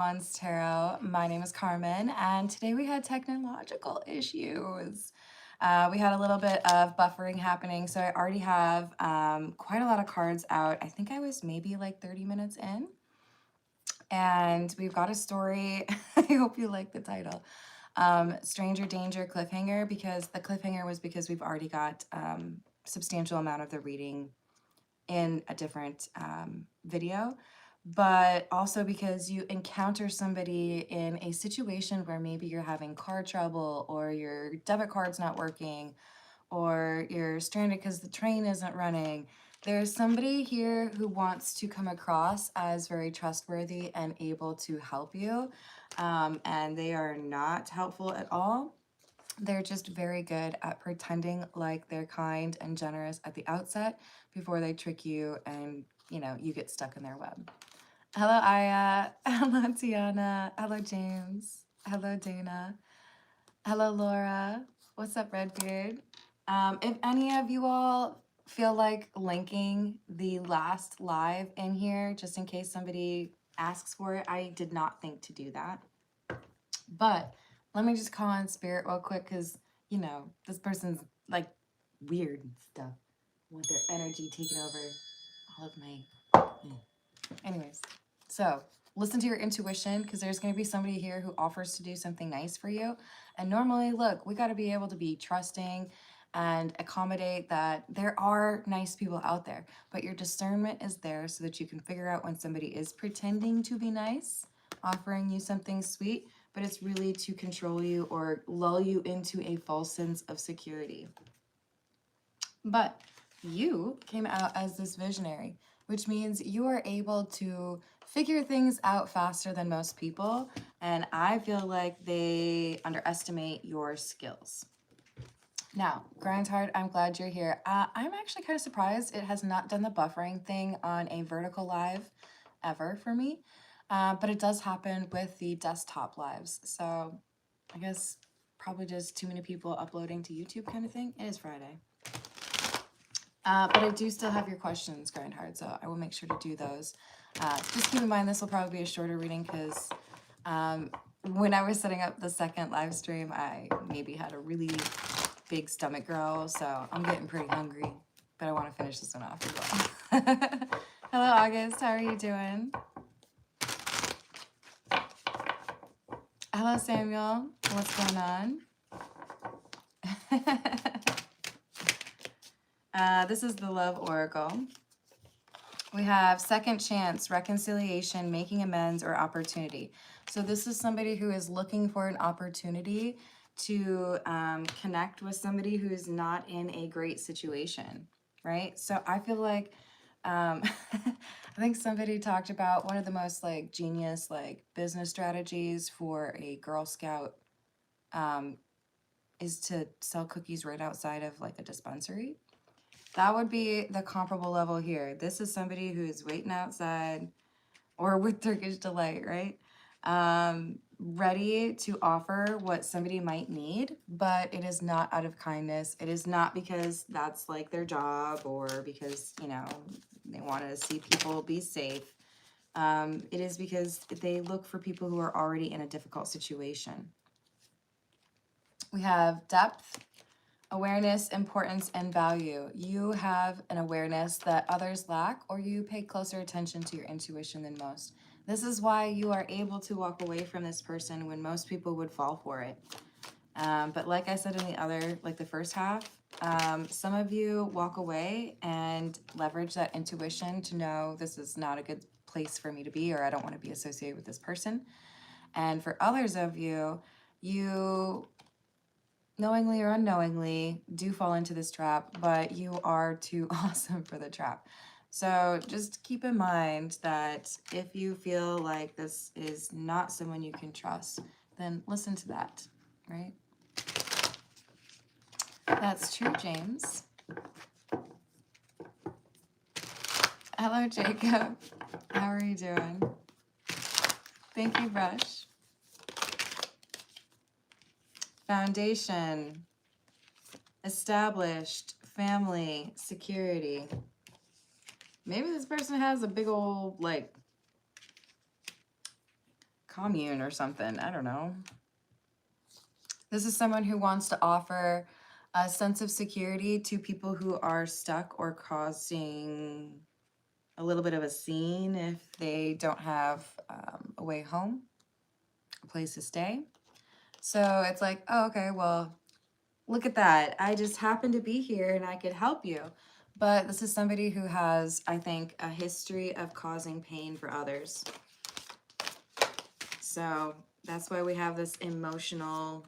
Once Tarot. My name is Carmen, and today we had technological issues. We had a little bit of buffering happening, so I already have quite a lot of cards out. I think I was maybe like 30 minutes in, and we've got a story. I hope you like the title. Stranger Danger Cliffhanger, because the cliffhanger was because we've already got substantial amount of the reading in a different video, but also because you encounter somebody in a situation where maybe you're having car trouble, or your debit card's not working, or you're stranded because the train isn't running. There's somebody here who wants to come across as very trustworthy and able to help you, and they are not helpful at all. They're just very good at pretending like they're kind and generous at the outset before they trick you and, you get stuck in their web. Hello, Aya. Hello, Tiana. Hello, James. Hello, Dana. Hello, Laura. What's up, Redbeard? If any of you all feel like linking the last live in here, just in case somebody asks for it, I did not think to do that. But let me just call on spirit real quick, because, this person's like weird and stuff. I want their energy taking over all of my... Anyways, so listen to your intuition, because there's going to be somebody here who offers to do something nice for you. And normally, look, we got to be able to be trusting and accommodate that there are nice people out there. But your discernment is there so that you can figure out when somebody is pretending to be nice, offering you something sweet, but it's really to control you or lull you into a false sense of security. But you came out as this visionary, which means you are able to figure things out faster than most people, and I feel like they underestimate your skills. Now, Grindhard, I'm glad you're here. I'm actually kind of surprised it has not done the buffering thing on a vertical live ever for me. But it does happen with the desktop lives. So I guess probably just too many people uploading to YouTube kind of thing. It is Friday. But I do still have your questions, Grindhard, so I will make sure to do those. Just keep in mind this will probably be a shorter reading, because when I was setting up the second live stream, I maybe had a really big stomach growl, so I'm getting pretty hungry, but I want to finish this one off as well. Hello, August. How are you doing? Hello, Samuel. What's going on? This is the Love Oracle. We have second chance, reconciliation, making amends, or opportunity. So this is somebody who is looking for an opportunity to connect with somebody who is not in a great situation, right? So I feel like, I think somebody talked about one of the most genius business strategies for a Girl Scout is to sell cookies right outside of a dispensary. That would be the comparable level here. This is somebody who is waiting outside, or with Turkish Delight, right? Ready to offer what somebody might need, but it is not out of kindness. It is not because that's their job, or because, they want to see people be safe. It is because they look for people who are already in a difficult situation. We have depth, awareness, importance, and value. You have an awareness that others lack, or you pay closer attention to your intuition than most. This is why you are able to walk away from this person when most people would fall for it. But like I said in the other, the first half, some of you walk away and leverage that intuition to know this is not a good place for me to be, or I don't want to be associated with this person. And for others of you, you knowingly or unknowingly do fall into this trap, but you are too awesome for the trap. So just keep in mind that if you feel like this is not someone you can trust, then listen to that, right? That's true, James. Hello, Jacob. How are you doing? Thank you, Brush. Foundation, established, family, security. Maybe this person has a big old, commune or something. I don't know. This is someone who wants to offer a sense of security to people who are stuck or causing a little bit of a scene if they don't have a way home, a place to stay. So it's like, oh, okay, well, look at that. I just happen to be here and I could help you. But this is somebody who has, I think, a history of causing pain for others. So that's why we have this emotional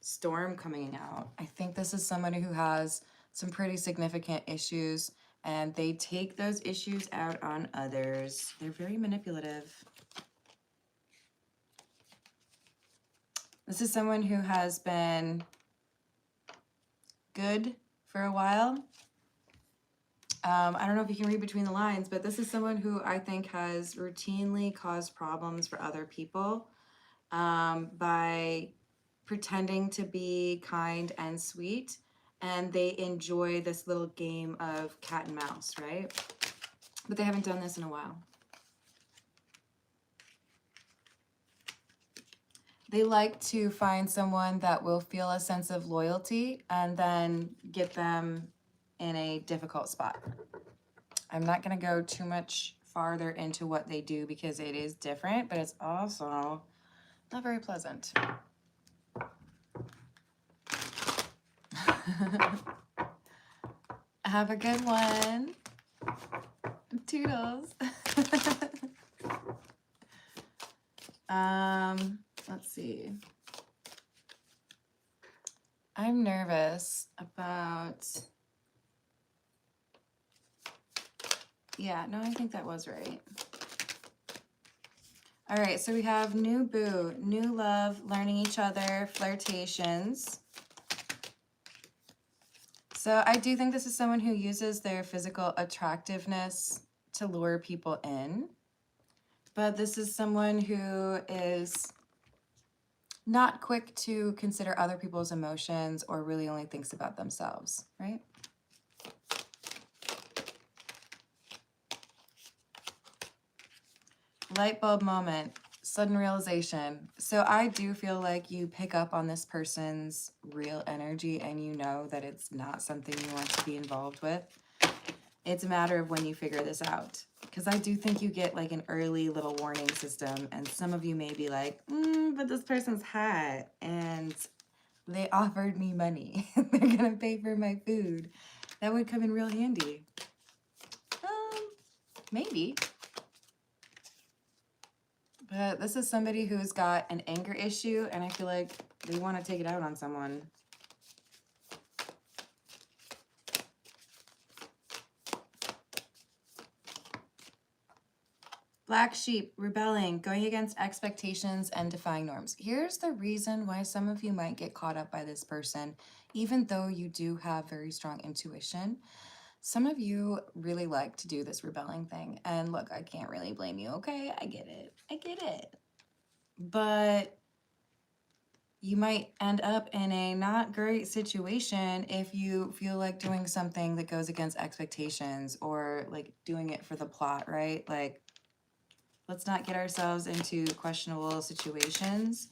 storm coming out. I think this is somebody who has some pretty significant issues and they take those issues out on others. They're very manipulative. This is someone who has been good for a while. I don't know if you can read between the lines, but this is someone who I think has routinely caused problems for other people by pretending to be kind and sweet, and they enjoy this little game of cat and mouse, right? But they haven't done this in a while. They like to find someone that will feel a sense of loyalty and then get them in a difficult spot. I'm not going to go too much farther into what they do because it is different, but it's also not very pleasant. Have a good one. Toodles. Let's see. I'm nervous about... Yeah, no, I think that was right. All right, so we have new boo, new love, learning each other, flirtations. So I do think this is someone who uses their physical attractiveness to lure people in. But this is someone who is not quick to consider other people's emotions or really only thinks about themselves, right? Light bulb moment, sudden realization. So I do feel like you pick up on this person's real energy and you know that it's not something you want to be involved with. It's a matter of when you figure this out. Because I do think you get like an early little warning system, and some of you may be like, but this person's hot and they offered me money. They're gonna pay for my food. That would come in real handy. Maybe. But this is somebody who's got an anger issue, and I feel like they want to take it out on someone. Black sheep, rebelling, going against expectations and defying norms. Here's the reason why some of you might get caught up by this person, even though you do have very strong intuition. Some of you really like to do this rebelling thing. And look, I can't really blame you, okay? I get it. I get it. But you might end up in a not great situation if you feel like doing something that goes against expectations or like doing it for the plot, right? Like, let's not get ourselves into questionable situations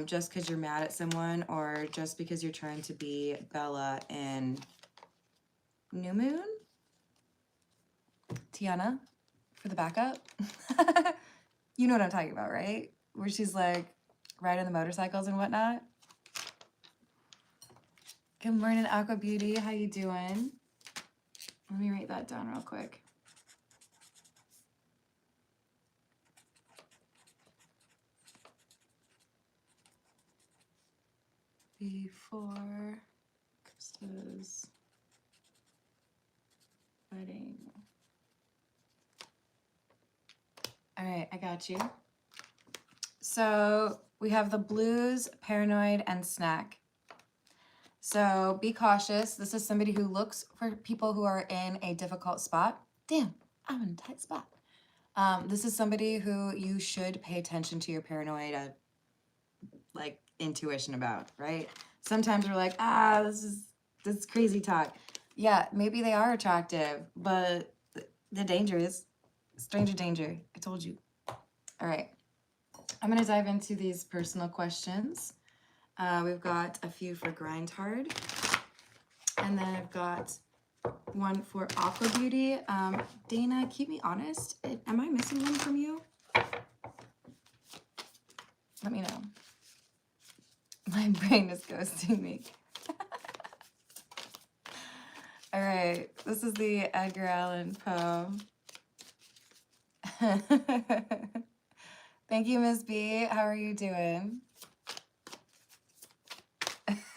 just because you're mad at someone or just because you're trying to be Bella in New Moon. Tiana for the backup. You know what I'm talking about, right? Where she's like riding the motorcycles and whatnot. Good morning, Aqua Beauty. How you doing? Let me write that down real quick. Before Krista's wedding. All right, I got you. So we have the blues, paranoid, and snack. So be cautious. This is somebody who looks for people who are in a difficult spot. Damn, I'm in a tight spot. This is somebody who you should pay attention to your paranoid, like intuition about, right? Sometimes we're like, this is crazy talk. Yeah, maybe they are attractive, but the danger is stranger danger. I told you. All right. I'm going to dive into these personal questions. We've got a few for Grindhard. And then I've got one for Aqua Beauty. Dana, keep me honest. Am I missing one from you? Let me know. My brain is ghosting me. All right, this is the Edgar Allan Poe. Thank you, Ms. B. How are you doing?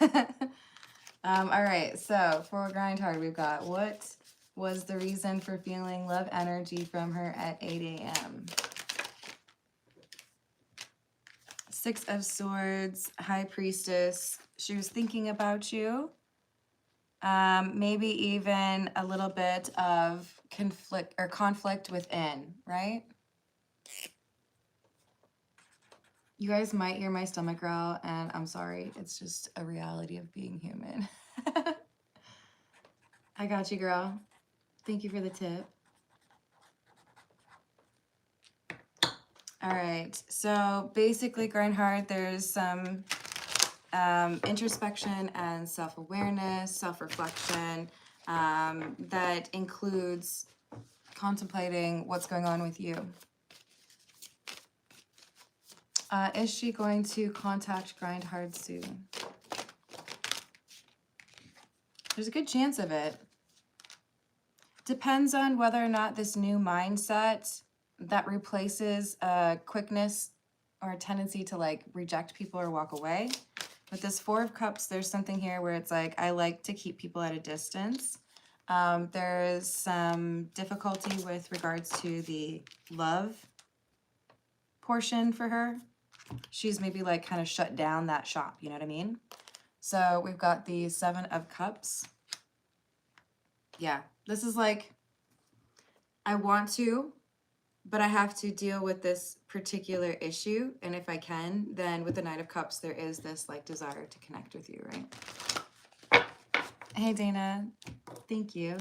All right, so for Grindhard, we've got what was the reason for feeling love energy from her at 8 a.m.? Six of Swords, High Priestess. She was thinking about you. Maybe even a little bit of conflict within, right? You guys might hear my stomach growl, and I'm sorry. It's just a reality of being human. I got you, girl. Thank you for the tip. All right. So basically, Grindhard, there's some introspection and self-awareness, self-reflection that includes contemplating what's going on with you. Is she going to contact Grindhard soon? There's a good chance of it. Depends on whether or not this new mindset that replaces quickness or a tendency to like reject people or walk away. With this Four of Cups, there's something here where it's like, I like to keep people at a distance. There's some difficulty with regards to the love portion for her. She's maybe like kind of shut down that shop, you know what I mean? So we've got the Seven of Cups. Yeah, this is like, I want to, but I have to deal with this particular issue. And if I can, then with the Knight of Cups, there is this like desire to connect with you, right? Hey, Dana. Thank you.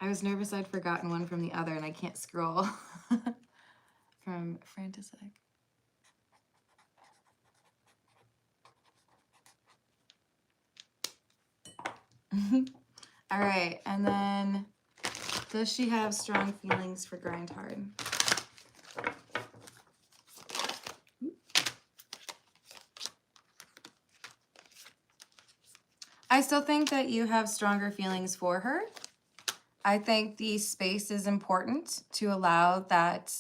I was nervous I'd forgotten one from the other and I can't scroll. From Frantisek. All right, and then does she have strong feelings for Grindhard? I still think that you have stronger feelings for her. I think the space is important to allow that,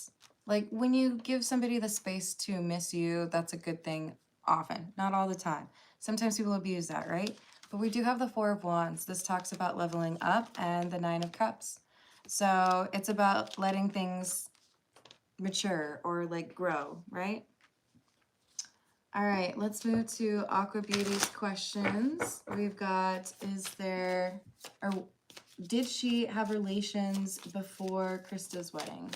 like when you give somebody the space to miss you, that's a good thing often, not all the time. Sometimes people abuse that, right? But we do have the Four of Wands. This talks about leveling up, and the Nine of Cups. So it's about letting things mature or like grow, right? All right, let's move to Aqua Beauty's questions. We've got, did she have relations before Krista's wedding?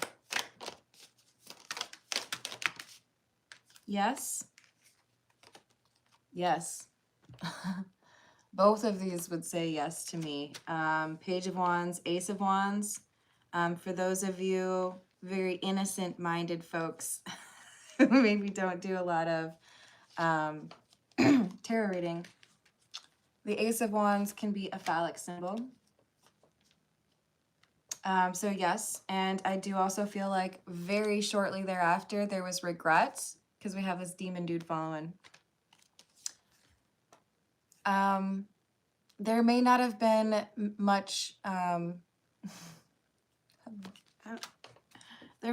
Yes. Yes. Both of these would say yes to me. Page of Wands, Ace of Wands. For those of you very innocent-minded folks who maybe don't do a lot of tarot reading, the Ace of Wands can be a phallic symbol. So yes, and I do also feel like very shortly thereafter there was regret because we have this demon dude following. There may not have been much, there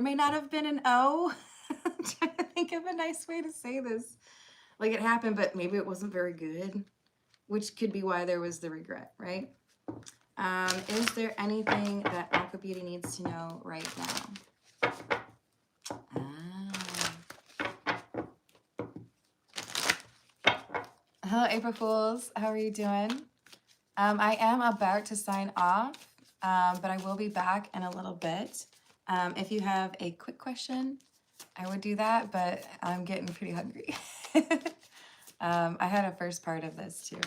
may not have been an O. I'm trying to think of a nice way to say this. Like it happened, but maybe it wasn't very good, which could be why there was the regret, right? Is there anything that Aqua Beauty needs to know right now? Hello, April Fools. How are you doing? I am about to sign off, but I will be back in a little bit. If you have a quick question, I would do that, but I'm getting pretty hungry. I had a first part of this too.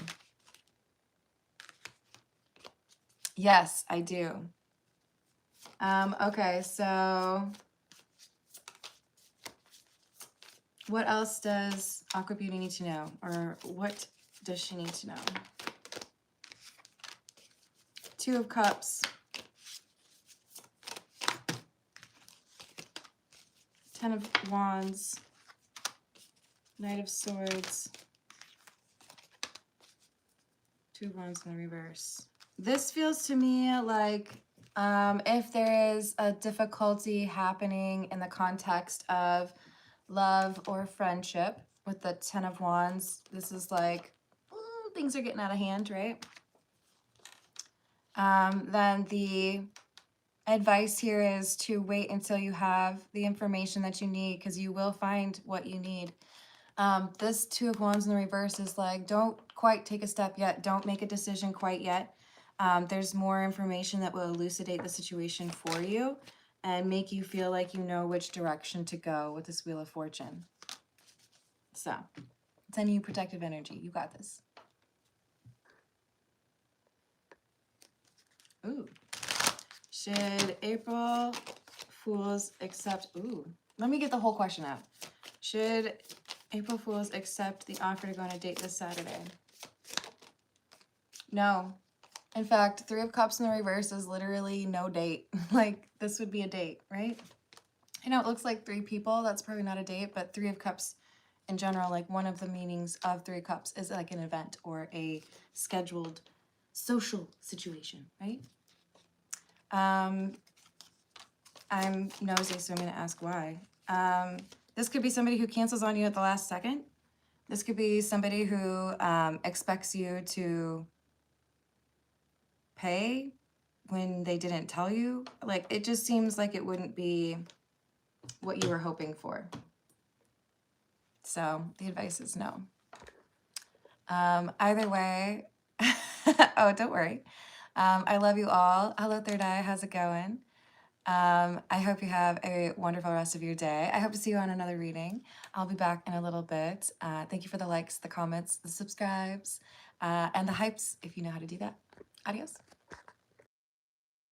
Yes, I do. Okay, so What else does Aqua Beauty need to know? Or what does she need to know? Two of Cups. 10 of Wands. Knight of Swords. Two of Wands in the reverse. This feels to me like if there is a difficulty happening in the context of love or friendship with the 10 of Wands, this is like, things are getting out of hand, right? Then the advice here is to wait until you have the information that you need, because you will find what you need. This Two of Wands in the reverse is like, don't quite take a step yet. Don't make a decision quite yet. There's more information that will elucidate the situation for you and make you feel like you know which direction to go with this Wheel of Fortune. So, sending you protective energy. You got this. Ooh. Should April Fools accept... Ooh. Let me get the whole question out. Should April Fools accept the offer to go on a date this Saturday? No. In fact, Three of Cups in the reverse is literally no date. Like, this would be a date, right? I know it looks like three people. That's probably not a date, but Three of Cups in general, like one of the meanings of Three of Cups is like an event or a scheduled social situation, right? I'm nosy, so I'm going to ask why. This could be somebody who cancels on you at the last second. This could be somebody who expects you to pay when they didn't tell you. Like, it just seems like it wouldn't be what you were hoping for. So the advice is no. Either way, oh, don't worry. I love you all. Hello, Third Eye. How's it going? I hope you have a wonderful rest of your day. I hope to see you on another reading. I'll be back in a little bit. Thank you for the likes, the comments, the subscribes, and the hypes if you know how to do that. Adios.